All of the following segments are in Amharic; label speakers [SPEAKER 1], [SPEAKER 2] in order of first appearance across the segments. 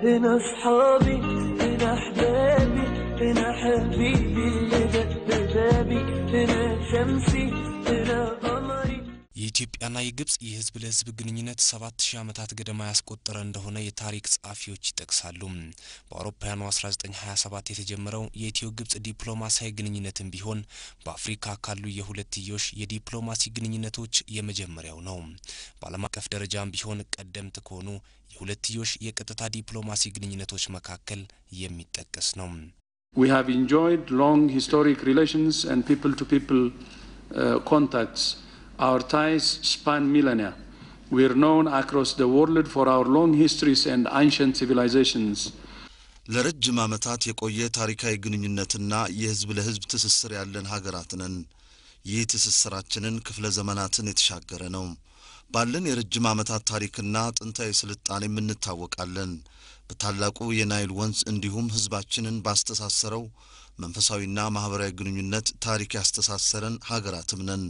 [SPEAKER 1] هنا أصحابي هنا أحبابي هنا حبيبي اللي دق بابي هنا شمسي هنا قمري
[SPEAKER 2] የኢትዮጵያና የግብጽ የህዝብ ለህዝብ ግንኙነት 7000 ዓመታት ገደማ ያስቆጠረ እንደሆነ የታሪክ ጻፊዎች ይጠቅሳሉ። በአውሮፓውያኑ 1927 የተጀመረው የኢትዮ ግብጽ ዲፕሎማሲያዊ ግንኙነትም ቢሆን በአፍሪካ ካሉ የሁለትዮሽ የዲፕሎማሲ ግንኙነቶች የመጀመሪያው ነው። በዓለም አቀፍ ደረጃም ቢሆን ቀደምት ከሆኑ የሁለትዮሽ የቀጥታ ዲፕሎማሲ ግንኙነቶች መካከል የሚጠቀስ ነው።
[SPEAKER 3] We have enjoyed long historic relations and people to people contacts. Our ties span millennia. We are known across the world for our long histories and ancient civilizations.
[SPEAKER 4] ለረጅም ዓመታት የቆየ ታሪካዊ ግንኙነትና የህዝብ ለህዝብ ትስስር ያለን ሀገራት ነን። ይህ ትስስራችንን ክፍለ ዘመናትን የተሻገረ ነው። ባለን የረጅም ዓመታት ታሪክና ጥንታዊ ስልጣኔም እንታወቃለን። በታላቁ የናይል ወንዝ እንዲሁም ህዝባችንን ባስተሳሰረው መንፈሳዊና ማህበራዊ ግንኙነት ታሪክ ያስተሳሰረን ሀገራትም ነን።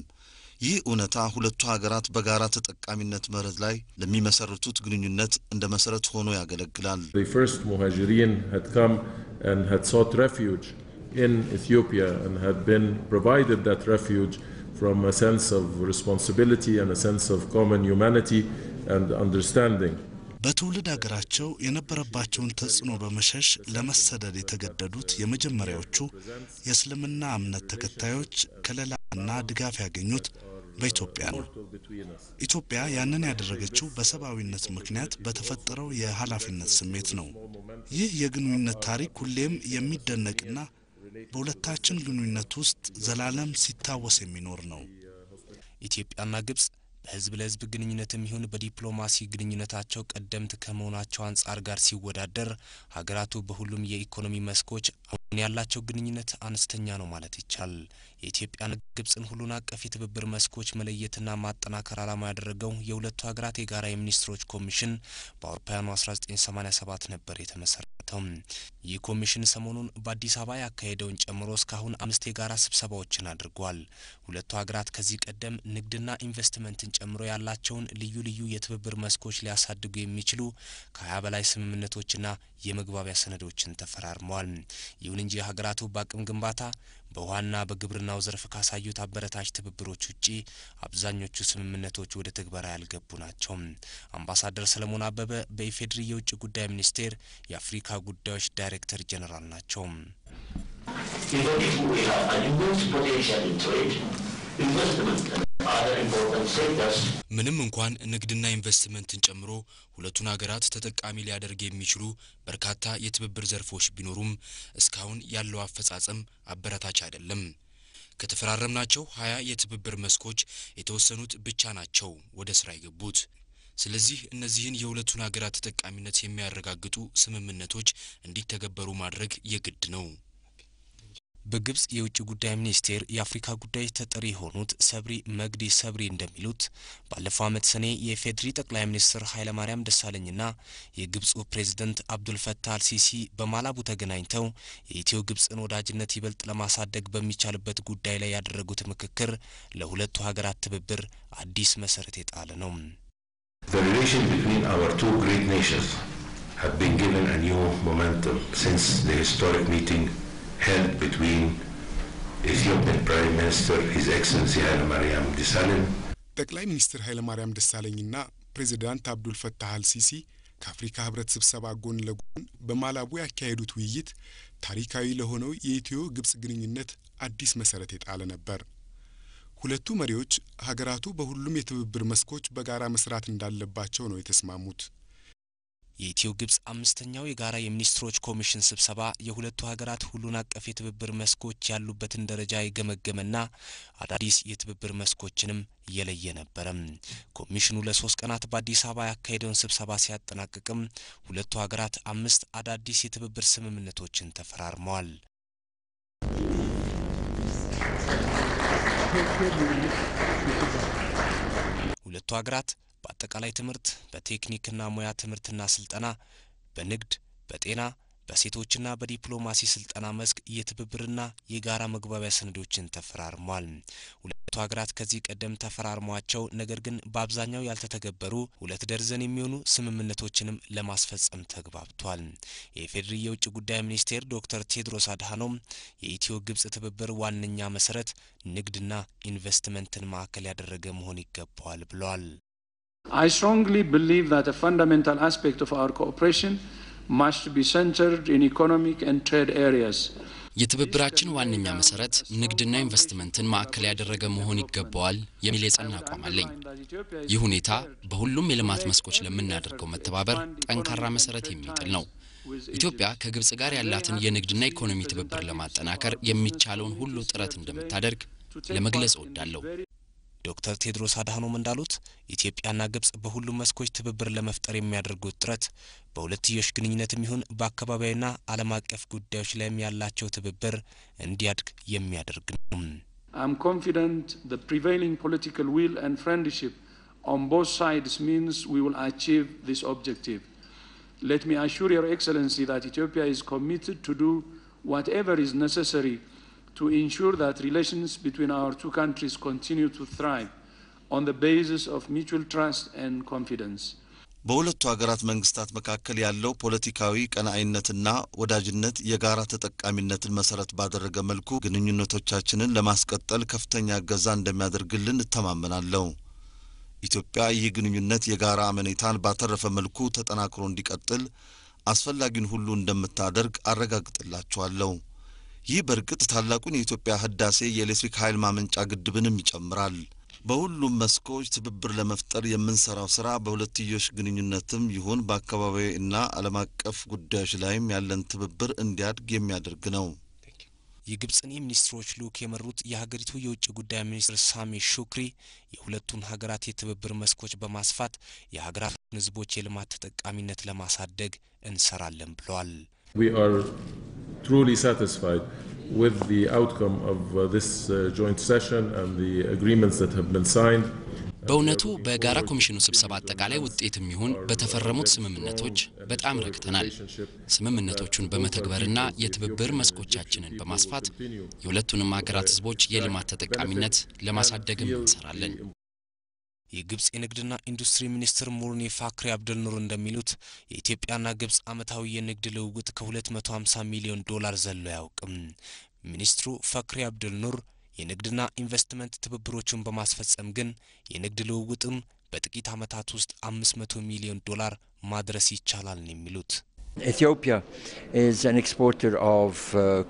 [SPEAKER 4] ይህ እውነታ ሁለቱ ሀገራት በጋራ ተጠቃሚነት መርህ ላይ ለሚመሰርቱት ግንኙነት እንደ መሰረት ሆኖ ያገለግላል።
[SPEAKER 5] The first muhajirin had come and had sought refuge in Ethiopia and had been provided that refuge from a sense of responsibility and a sense of common humanity and understanding.
[SPEAKER 6] በትውልድ ሀገራቸው የነበረባቸውን ተጽዕኖ በመሸሽ ለመሰደድ የተገደዱት የመጀመሪያዎቹ የእስልምና እምነት ተከታዮች ከለላና ድጋፍ ያገኙት በኢትዮጵያ ነው። ኢትዮጵያ ያንን ያደረገችው በሰብአዊነት ምክንያት በተፈጠረው የኃላፊነት ስሜት ነው። ይህ የግንኙነት ታሪክ ሁሌም የሚደነቅና በሁለታችን ግንኙነት ውስጥ ዘላለም ሲታወስ የሚኖር ነው።
[SPEAKER 2] ኢትዮጵያና ግብጽ በህዝብ ለህዝብ ግንኙነትም ይሁን በዲፕሎማሲ ግንኙነታቸው ቀደምት ከመሆናቸው አንፃር ጋር ሲወዳደር ሀገራቱ በሁሉም የኢኮኖሚ መስኮች አሁን ያላቸው ግንኙነት አነስተኛ ነው ማለት ይቻላል። የኢትዮጵያና ግብጽን ሁሉን አቀፍ የትብብር መስኮች መለየትና ማጠናከር ዓላማ ያደረገው የሁለቱ ሀገራት የጋራ የሚኒስትሮች ኮሚሽን በአውሮፓውያኑ 1987 ነበር የተመሰረተው። ይህ ኮሚሽን ሰሞኑን በአዲስ አበባ ያካሄደውን ጨምሮ እስካሁን 5 የጋራ ስብሰባዎችን አድርጓል። ሁለቱ ሀገራት ከዚህ ቀደም ንግድና ኢንቨስትመንትን ጨምሮ ያላቸውን ልዩ ልዩ የትብብር መስኮች ሊያሳድጉ የሚችሉ ከ20 በላይ ስምምነቶችና የመግባቢያ ሰነዶችን ተፈራርመዋል። ይሁን እንጂ ሀገራቱ በአቅም ግንባታ በውሃና በግብርናው ዘርፍ ካሳዩት አበረታች ትብብሮች ውጪ አብዛኞቹ ስምምነቶች ወደ ተግባር ያልገቡ ናቸው። አምባሳደር ሰለሞን አበበ በኢፌድሪ የውጭ ጉዳይ ሚኒስቴር የአፍሪካ ጉዳዮች ዳይሬክተር ጀነራል ናቸው። ምንም እንኳን ንግድና ኢንቨስትመንትን ጨምሮ ሁለቱን ሀገራት ተጠቃሚ ሊያደርግ የሚችሉ በርካታ የትብብር ዘርፎች ቢኖሩም እስካሁን ያለው አፈጻጸም አበረታች አይደለም። ከተፈራረምናቸው 20 የትብብር መስኮች የተወሰኑት ብቻ ናቸው ወደ ስራ የገቡት። ስለዚህ እነዚህን የሁለቱን ሀገራት ተጠቃሚነት የሚያረጋግጡ ስምምነቶች እንዲተገበሩ ማድረግ የግድ ነው። በግብጽ የውጭ ጉዳይ ሚኒስቴር የአፍሪካ ጉዳይ ተጠሪ ሆኑት ሰብሪ መግዲ ሰብሪ እንደሚሉት ባለፈው ዓመት ሰኔ የፌድሪ ጠቅላይ ሚኒስትር ኃይለ ማርያም ደሳለኝና የግብጹ ፕሬዝዳንት አብዱል ፈታህ አልሲሲ በማላቡ ተገናኝተው የኢትዮ ግብጽን ወዳጅነት ይበልጥ ለማሳደግ በሚቻልበት ጉዳይ ላይ ያደረጉት ምክክር ለሁለቱ ሀገራት ትብብር አዲስ መሰረት የጣለ ነው።
[SPEAKER 7] The relation between our two great nations have been given a new momentum since the historic meeting held between Ethiopian Prime Minister His Excellency Haile Mariam Desalegn
[SPEAKER 8] ጠቅላይ ሚኒስትር ኃይለ ማርያም ደሳለኝና ፕሬዝዳንት አብዱል ፈታህ አልሲሲ ከአፍሪካ ህብረት ስብሰባ ጎን ለጎን በማላቡ ያካሄዱት ውይይት ታሪካዊ ለሆነው የኢትዮ ግብጽ ግንኙነት አዲስ መሰረት የጣለ ነበር። ሁለቱ መሪዎች ሀገራቱ በሁሉም የትብብር መስኮች በጋራ መስራት እንዳለባቸው ነው የተስማሙት።
[SPEAKER 2] የኢትዮ ግብጽ 5ኛው የጋራ የሚኒስትሮች ኮሚሽን ስብሰባ የሁለቱ ሀገራት ሁሉን አቀፍ የትብብር መስኮች ያሉበትን ደረጃ የገመገመና አዳዲስ የትብብር መስኮችንም የለየ ነበር። ኮሚሽኑ ለ3 ቀናት በአዲስ አበባ ያካሄደውን ስብሰባ ሲያጠናቅቅም ሁለቱ ሀገራት 5 አዳዲስ የትብብር ስምምነቶችን ተፈራርመዋል። ሁለቱ ሀገራት በአጠቃላይ ትምህርት፣ በቴክኒክና ሙያ ትምህርትና ስልጠና፣ በንግድ፣ በጤና፣ በሴቶችና በዲፕሎማሲ ስልጠና መስክ የትብብርና የጋራ መግባቢያ ሰነዶችን ተፈራርሟል። ሁለቱ ሀገራት ከዚህ ቀደም ተፈራርሟቸው ነገር ግን በአብዛኛው ያልተተገበሩ 2 ደርዘን የሚሆኑ ስምምነቶችንም ለማስፈጸም ተግባብቷል። የፌዴሪ የውጭ ጉዳይ ሚኒስቴር ዶክተር ቴድሮስ አድሃኖም የኢትዮ ግብጽ ትብብር ዋነኛ መሰረት ንግድና ኢንቨስትመንትን ማዕከል ያደረገ መሆን ይገባዋል ብለዋል።
[SPEAKER 3] I strongly believe that a fundamental aspect of our cooperation must be centered in economic and trade areas.
[SPEAKER 9] የትብብራችን ዋነኛ መሰረት ንግድና ኢንቨስትመንትን ማዕከል ያደረገ መሆን ይገባዋል የሚል የጸና አቋም አለኝ። ይህ ሁኔታ በሁሉም የልማት መስኮች ለምናደርገው መተባበር ጠንካራ መሰረት የሚጥል ነው። ኢትዮጵያ ከግብጽ ጋር ያላትን የንግድና ኢኮኖሚ ትብብር ለማጠናከር የሚቻለውን ሁሉ ጥረት እንደምታደርግ ለመግለጽ እወዳለሁ።
[SPEAKER 2] ዶክተር ቴድሮስ አድሃኖም እንዳሉት ኢትዮጵያና ግብጽ በሁሉም መስኮች ትብብር ለመፍጠር የሚያደርጉት ጥረት በሁለትዮሽ ግንኙነትም ይሁን በአካባቢያዊና ዓለም አቀፍ ጉዳዮች ላይ ያላቸው ትብብር እንዲያድግ የሚያደርግ ነው።
[SPEAKER 3] I'm confident the prevailing political will and friendship on both sides means we will achieve this objective. Let me assure Your Excellency that Ethiopia is committed to do whatever is necessary to ensure that relations between our two countries continue to thrive on the basis of mutual trust and confidence.
[SPEAKER 4] በሁለቱ ሀገራት መንግስታት መካከል ያለው ፖለቲካዊ ቀናኢነትና ወዳጅነት የጋራ ተጠቃሚነትን መሰረት ባደረገ መልኩ ግንኙነቶቻችንን ለማስቀጠል ከፍተኛ እገዛ እንደሚያደርግልን እተማመናለሁ። ኢትዮጵያ ይህ ግንኙነት የጋራ አመኔታን ባተረፈ መልኩ ተጠናክሮ እንዲቀጥል አስፈላጊውን ሁሉ እንደምታደርግ አረጋግጥላችኋለሁ። ይህ በርግጥ ታላቁን የኢትዮጵያ ህዳሴ የኤሌክትሪክ ኃይል ማመንጫ ግድብንም ይጨምራል። በሁሉም መስኮች ትብብር ለመፍጠር የምንሰራው ስራ በሁለትዮሽ ግንኙነትም ይሁን በአካባቢና ዓለም አቀፍ ጉዳዮች ላይም ያለን ትብብር እንዲያድግ የሚያደርግ ነው።
[SPEAKER 2] የግብጽን ሚኒስትሮች ልኡክ የመሩት የሀገሪቱ የውጭ ጉዳይ ሚኒስትር ሳሚ ሹክሪ የሁለቱን ሀገራት የትብብር መስኮች በማስፋት የሀገራቱን ህዝቦች የልማት ተጠቃሚነት ለማሳደግ እንሰራለን ብለዋል።
[SPEAKER 5] We are truly satisfied with the outcome of this joint session and the agreements that have been signed.
[SPEAKER 9] በእውነቱ በጋራ ኮሚሽኑ ስብሰባ አጠቃላይ ውጤትም ይሁን በተፈረሙት ስምምነቶች በጣም ረክተናል። ስምምነቶቹን በመተግበርና የትብብር መስኮቻችንን በማስፋት የሁለቱንም ሀገራት ህዝቦች የልማት ተጠቃሚነት ለማሳደግም እንሰራለን። የግብጽ የንግድና ኢንዱስትሪ ሚኒስትር ሙርኒ ፋክሪ አብዱልኑር እንደሚሉት የኢትዮጵያና ግብጽ ዓመታዊ የንግድ ልውውጥ ከ250 ሚሊዮን ዶላር ዘሎ ያውቅም። ሚኒስትሩ ፋክሪ አብዱልኑር የንግድና ኢንቨስትመንት ትብብሮችን በማስፈጸም ግን የንግድ ልውውጥም በጥቂት ዓመታት ውስጥ 500 ሚሊዮን ዶላር ማድረስ ይቻላል ነው የሚሉት።
[SPEAKER 10] Ethiopia is an exporter of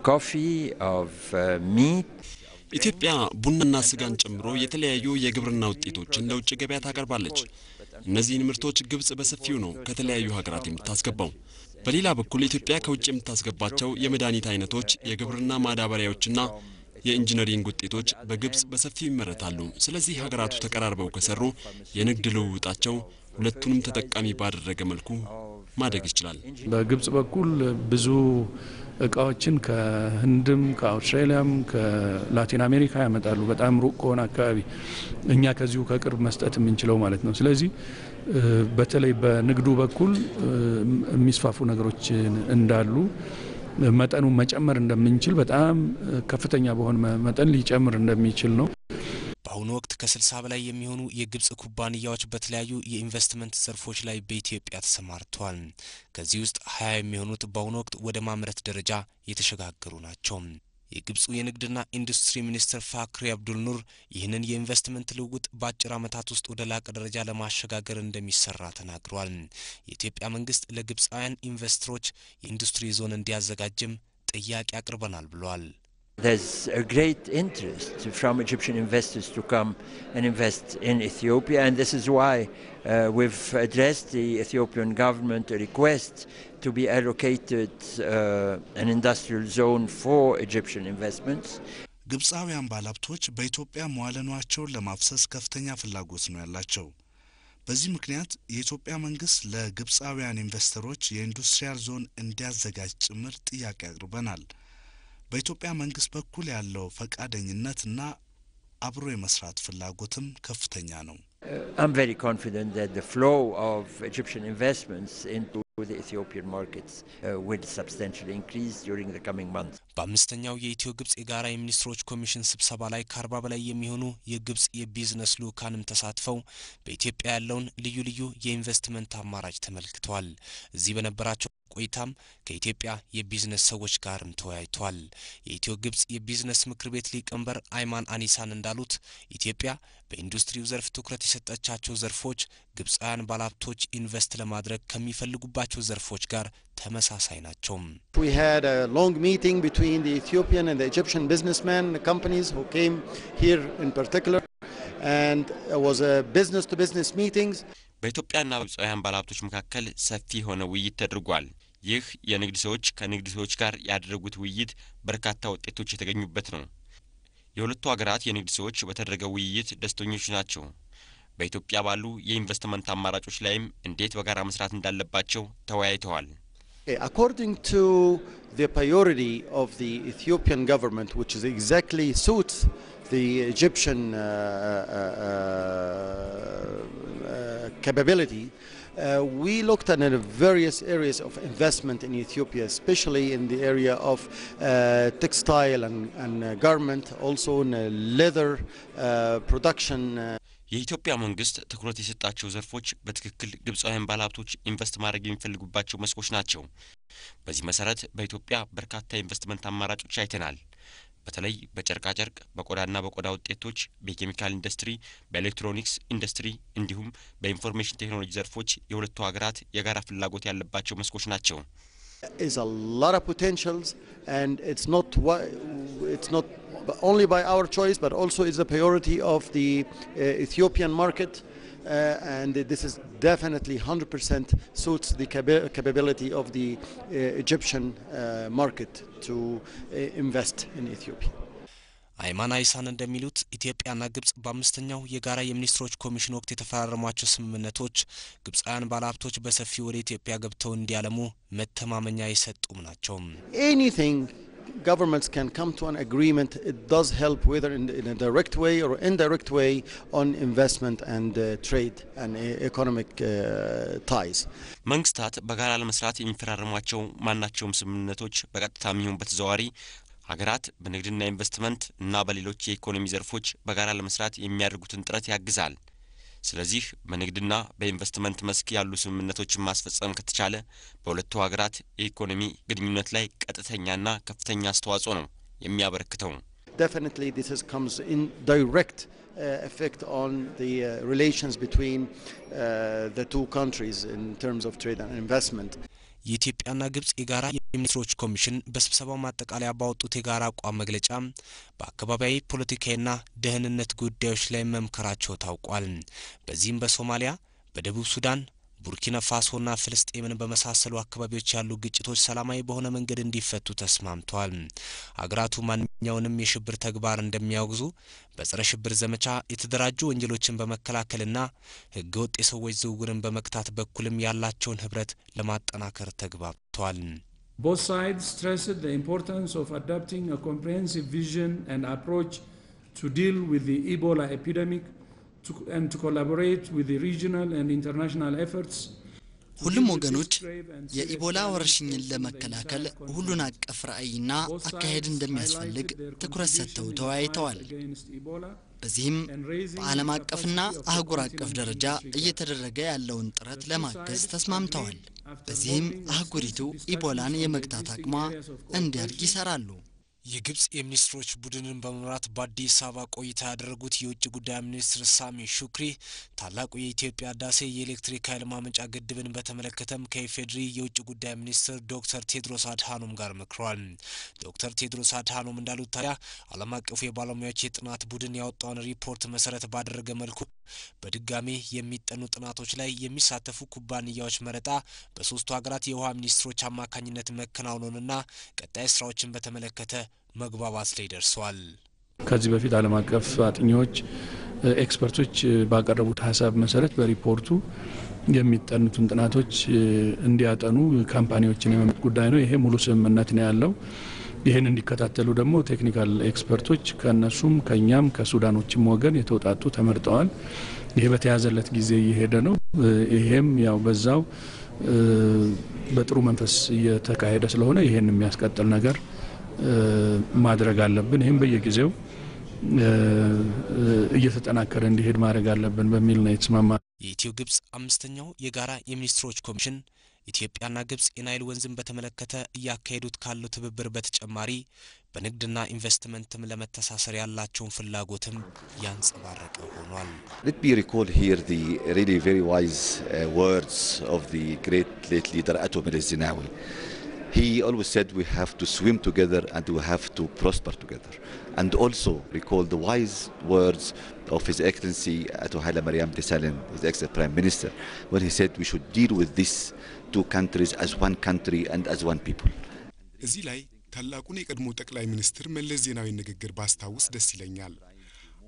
[SPEAKER 10] coffee, of meat.
[SPEAKER 11] ኢትዮጵያ ቡናና ስጋን ጨምሮ የተለያዩ የግብርና ውጤቶችን ለውጭ ገበያ ታቀርባለች። እነዚህን ምርቶች ግብጽ በሰፊው ነው ከተለያዩ ሀገራት የምታስገባው። በሌላ በኩል ኢትዮጵያ ከውጭ የምታስገባቸው የመድኃኒት አይነቶች፣ የግብርና ማዳበሪያዎችና የኢንጂነሪንግ ውጤቶች በግብጽ በሰፊው ይመረታሉ። ስለዚህ ሀገራቱ ተቀራርበው ከሰሩ የንግድ ልውውጣቸው ሁለቱንም ተጠቃሚ ባደረገ መልኩ ማደግ ይችላል።
[SPEAKER 3] በግብጽ በኩል ብዙ እቃዎችን ከህንድም ከአውስትራሊያም ከላቲን አሜሪካ ያመጣሉ። በጣም ሩቅ ከሆነ አካባቢ እኛ ከዚሁ ከቅርብ መስጠት የምንችለው ማለት ነው። ስለዚህ በተለይ በንግዱ በኩል የሚስፋፉ ነገሮች እንዳሉ መጠኑ መጨመር እንደምንችል በጣም ከፍተኛ በሆነ መጠን ሊጨምር እንደሚችል ነው።
[SPEAKER 2] በአሁኑ ወቅት ከ60 በላይ የሚሆኑ የግብጽ ኩባንያዎች በተለያዩ የኢንቨስትመንት ዘርፎች ላይ በኢትዮጵያ ተሰማርተዋል። ከዚህ ውስጥ 20 የሚሆኑት በአሁኑ ወቅት ወደ ማምረት ደረጃ የተሸጋገሩ ናቸው። የግብጹ የንግድና ኢንዱስትሪ ሚኒስትር ፋክሪ አብዱልኑር ይህንን የኢንቨስትመንት ልውውጥ በአጭር ዓመታት ውስጥ ወደ ላቀ ደረጃ ለማሸጋገር እንደሚሰራ ተናግረዋል። የኢትዮጵያ መንግስት ለግብጻውያን ኢንቨስተሮች የኢንዱስትሪ ዞን እንዲያዘጋጅም ጥያቄ አቅርበናል ብለዋል።
[SPEAKER 10] There's a great interest from Egyptian investors to come and invest in Ethiopia, and this is why we've addressed the Ethiopian government a request to be allocated an industrial zone for Egyptian investments.
[SPEAKER 6] ግብጻውያን ባለሀብቶች በኢትዮጵያ መዋዕለ ንዋያቸውን ለማፍሰስ ከፍተኛ ፍላጎት ነው ያላቸው። በዚህ ምክንያት የኢትዮጵያ መንግስት ለግብጻውያን ኢንቨስተሮች የኢንዱስትሪያል ዞን እንዲያዘጋጅ ጭምር ጥያቄ አቅርበናል። በኢትዮጵያ መንግስት በኩል ያለው ፈቃደኝነትና አብሮ የመስራት ፍላጎትም ከፍተኛ ነው።
[SPEAKER 10] I'm very confident that the flow of Egyptian investments into The Ethiopian markets will substantially increase during the coming months.
[SPEAKER 2] በአምስተኛው የኢትዮ ግብጽ የጋራ የሚኒስትሮች ኮሚሽን ስብሰባ ላይ ከ40 በላይ የሚሆኑ የግብጽ የቢዝነስ ልኡካንም ተሳትፈው በኢትዮጵያ ያለውን ልዩ ልዩ የኢንቨስትመንት አማራጭ ተመልክተዋል። እዚህ በነበራቸው ቆይታም ከኢትዮጵያ የቢዝነስ ሰዎች ጋርም ተወያይተዋል። የኢትዮ ግብጽ የቢዝነስ ምክር ቤት ሊቀመንበር አይማን አኒሳን እንዳሉት ኢትዮጵያ በኢንዱስትሪው ዘርፍ ትኩረት የሰጠቻቸው ዘርፎች ግብጻውያን ባለሀብቶች ኢንቨስት ለማድረግ ከሚፈልጉባቸው ዘርፎች ጋር ተመሳሳይ ናቸው።
[SPEAKER 12] We had a long meeting between the Ethiopian and the Egyptian businessmen companies who came here in particular, and it was a business to business meetings.
[SPEAKER 13] በኢትዮጵያና ግብጻውያን ባለሀብቶች መካከል ሰፊ ሆነ ውይይት ተደርጓል። ይህ የንግድ ሰዎች ከንግድ ሰዎች ጋር ያደረጉት ውይይት በርካታ ውጤቶች የተገኙበት ነው። የሁለቱ ሀገራት የንግድ ሰዎች በተደረገው ውይይት ደስተኞች ናቸው። በኢትዮጵያ ባሉ የኢንቨስትመንት አማራጮች ላይም እንዴት በጋራ መስራት እንዳለባቸው ተወያይተዋል።
[SPEAKER 12] According to the priority of the Ethiopian government, which is exactly suits the Egyptian capability, we looked at various areas of investment in Ethiopia, especially in the area of textile and garment, also in leather production.
[SPEAKER 13] የኢትዮጵያ መንግስት ትኩረት የሰጣቸው ዘርፎች በትክክል ግብጻውያን ባለሀብቶች ኢንቨስት ማድረግ የሚፈልጉባቸው መስኮች ናቸው። በዚህ መሰረት በኢትዮጵያ በርካታ ኢንቨስትመንት አማራጮች አይተናል። በተለይ በጨርቃ ጨርቅ፣ በቆዳና በቆዳ ውጤቶች፣ በኬሚካል ኢንዱስትሪ፣ በኤሌክትሮኒክስ ኢንዱስትሪ እንዲሁም በኢንፎርሜሽን ቴክኖሎጂ ዘርፎች የሁለቱ ሀገራት የጋራ ፍላጎት ያለባቸው መስኮች ናቸው።
[SPEAKER 12] Is a lot of potentials, and it's not only by our choice, but also is a priority of the Ethiopian market, and this is definitely 100% suits the capability of the Egyptian market to invest in Ethiopia.
[SPEAKER 2] አይማን አይሳን እንደሚሉት ኢትዮጵያና ግብጽ በአምስተኛው የጋራ የሚኒስትሮች ኮሚሽን ወቅት የተፈራረሟቸው ስምምነቶች ግብጻውያን ባለሀብቶች በሰፊው ወደ ኢትዮጵያ ገብተው እንዲያለሙ መተማመኛ የሰጡም ናቸው።
[SPEAKER 12] Anything governments can come to an agreement, it does help, whether in a direct way or indirect way, on investment and trade and economic ties.
[SPEAKER 13] መንግስታት በጋራ ለመስራት የሚፈራረሟቸው ማናቸውም ስምምነቶች በቀጥታም ይሁን በተዘዋዋሪ ሀገራት በንግድና ኢንቨስትመንት እና በሌሎች የኢኮኖሚ ዘርፎች በጋራ ለመስራት የሚያደርጉትን ጥረት ያግዛል። ስለዚህ በንግድና በኢንቨስትመንት መስክ ያሉ ስምምነቶችን ማስፈጸም ከተቻለ በሁለቱ ሀገራት የኢኮኖሚ ግንኙነት ላይ ቀጥተኛና ከፍተኛ አስተዋጽኦ ነው የሚያበረክተው።
[SPEAKER 12] Definitely this comes in direct effect on the relations between the two countries in terms of trade and investment.
[SPEAKER 2] የኢትዮጵያና ግብጽ የጋራ የሚኒስትሮች ኮሚሽን በስብሰባው ማጠቃለያ ባወጡት የጋራ አቋም መግለጫ በአካባቢያዊ ፖለቲካዊና ደህንነት ጉዳዮች ላይ መምከራቸው ታውቋል። በዚህም በሶማሊያ፣ በደቡብ ሱዳን፣ ቡርኪና ፋሶና ፍልስጤምን በመሳሰሉ አካባቢዎች ያሉ ግጭቶች ሰላማዊ በሆነ መንገድ እንዲፈቱ ተስማምተዋል። አገራቱ ማንኛውንም የሽብር ተግባር እንደሚያወግዙ በጸረ ሽብር ዘመቻ የተደራጁ ወንጀሎችን በመከላከልና ህገወጥ የሰዎች ዝውውርን በመክታት በኩልም ያላቸውን ህብረት ለማጠናከር ተግባብተዋል።
[SPEAKER 3] Both sides stressed the importance of adopting a comprehensive vision and approach to deal with the Ebola epidemic and to collaborate with the regional and international efforts.
[SPEAKER 14] ሁሉም ወገኖች የኢቦላ ወረርሽኝን ለመከላከል ሁሉን አቀፍ ራዕይና አካሄድ እንደሚያስፈልግ ትኩረት ሰጥተው ተወያይተዋል። በዚህም በዓለም አቀፍና አህጉር አቀፍ ደረጃ እየተደረገ ያለውን ጥረት ለማገዝ ተስማምተዋል። በዚህም አህጉሪቱ ኢቦላን የመግታት አቅሟ እንዲያድግ ይሰራሉ።
[SPEAKER 2] የግብጽ የሚኒስትሮች ቡድንን በመምራት በአዲስ አበባ ቆይታ ያደረጉት የውጭ ጉዳይ ሚኒስትር ሳሚ ሹክሪ ታላቁ የኢትዮጵያ ህዳሴ የኤሌክትሪክ ኃይል ማመንጫ ግድብን በተመለከተም ከኢፌድሪ የውጭ ጉዳይ ሚኒስትር ዶክተር ቴድሮስ አድሃኖም ጋር መክረዋል። ዶክተር ቴድሮስ አድሃኖም እንዳሉት ታዲያ ዓለም አቀፉ የባለሙያዎች የጥናት ቡድን ያወጣውን ሪፖርት መሰረት ባደረገ መልኩ በድጋሜ የሚጠኑ ጥናቶች ላይ የሚሳተፉ ኩባንያዎች መረጣ በሶስቱ ሀገራት የውሃ ሚኒስትሮች አማካኝነት መከናወኑንና ቀጣይ ስራዎችን በተመለከተ መግባባት ላይ ደርሰዋል።
[SPEAKER 3] ከዚህ በፊት ዓለም አቀፍ አጥኚዎች ኤክስፐርቶች ባቀረቡት ሐሳብ መሰረት በሪፖርቱ የሚጠኑትን ጥናቶች እንዲያጠኑ ካምፓኒዎችን የመምረጥ ጉዳይ ነው። ይሄ ሙሉ ስምምነት ነው ያለው። ይሄን እንዲከታተሉ ደግሞ ቴክኒካል ኤክስፐርቶች ከነሱም ከኛም ከሱዳኖችም ወገን የተውጣጡ ተመርጠዋል። ይሄ በተያዘለት ጊዜ እየሄደ ነው። ይሄም ያው በዛው በጥሩ መንፈስ እየተካሄደ ስለሆነ ይሄን የሚያስቀጥል ነገር ማድረግ አለብን። ይሄን በየጊዜው እየተጠናከረ እንዲሄድ ማድረግ አለብን በሚል ነው የተስማማ።
[SPEAKER 2] የኢትዮ ግብጽ አምስተኛው የጋራ የሚኒስትሮች ኮሚሽን ኢትዮጵያና ግብጽ የናይል ወንዝን በተመለከተ እያካሄዱት ካለው ትብብር በተጨማሪ በንግድና ኢንቨስትመንትም ለመተሳሰር ያላቸውን ፍላጎትም ያንጸባረቀ ሆኗል።
[SPEAKER 15] Let me recall here the really very wise words of the great late leader Ato Meles Zenawi. He always said we have to swim together and we have to prosper together. And also recall the wise words of His Excellency Ato Haile Mariam Desalegn, His Excellency Prime Minister, when he said we should deal with these two countries as one country and as one people.
[SPEAKER 8] እዚህ ላይ ታላቁን የቀድሞ ጠቅላይ ሚኒስትር መለስ ዜናዊ ንግግር ባስታውስ ደስ ይለኛል።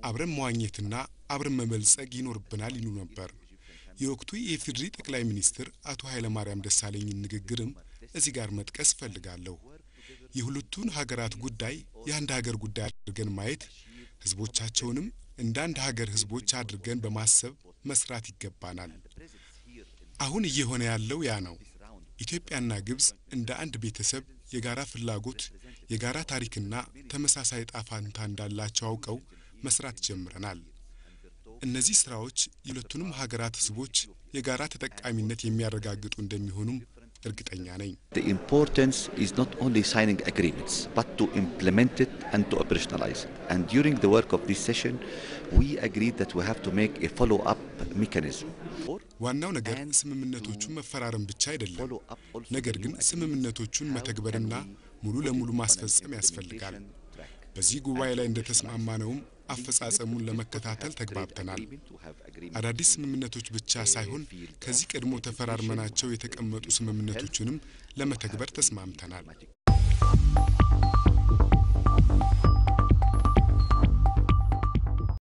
[SPEAKER 8] አብረን መዋኘትና አብረን መበልጸግ ይኖርብናል ይሉ ነበር። የወቅቱ የኢፌዴሪ ጠቅላይ ሚኒስትር አቶ ኃይለ ማርያም ደሳለኝ ንግግርም እዚህ ጋር መጥቀስ ፈልጋለሁ። የሁለቱን ሀገራት ጉዳይ የአንድ ሀገር ጉዳይ አድርገን ማየት ህዝቦቻቸውንም እንደ አንድ ሀገር ህዝቦች አድርገን በማሰብ መስራት ይገባናል። አሁን እየሆነ ያለው ያ ነው። ኢትዮጵያና ግብጽ እንደ አንድ ቤተሰብ የጋራ ፍላጎት፣ የጋራ ታሪክና ተመሳሳይ ጣፋንታ እንዳላቸው አውቀው መስራት ጀምረናል። እነዚህ ስራዎች የሁለቱንም ሀገራት ህዝቦች የጋራ ተጠቃሚነት የሚያረጋግጡ እንደሚሆኑም እርግጠኛ ነኝ።
[SPEAKER 15] The importance is not only signing agreements but to implement it and to operationalize it. And during the work of this session we agreed that we have to make a follow up mechanism.
[SPEAKER 8] ዋናው ነገር ስምምነቶቹን መፈራረም ብቻ አይደለም፣ ነገር ግን ስምምነቶቹን መተግበርና ሙሉ ለሙሉ ማስፈጸም ያስፈልጋል። በዚህ ጉባኤ ላይ እንደተስማማነውም አፈጻጸሙን ለመከታተል ተግባብተናል። አዳዲስ ስምምነቶች ብቻ ሳይሆን ከዚህ ቀድሞ ተፈራርመናቸው የተቀመጡ ስምምነቶችንም ለመተግበር ተስማምተናል።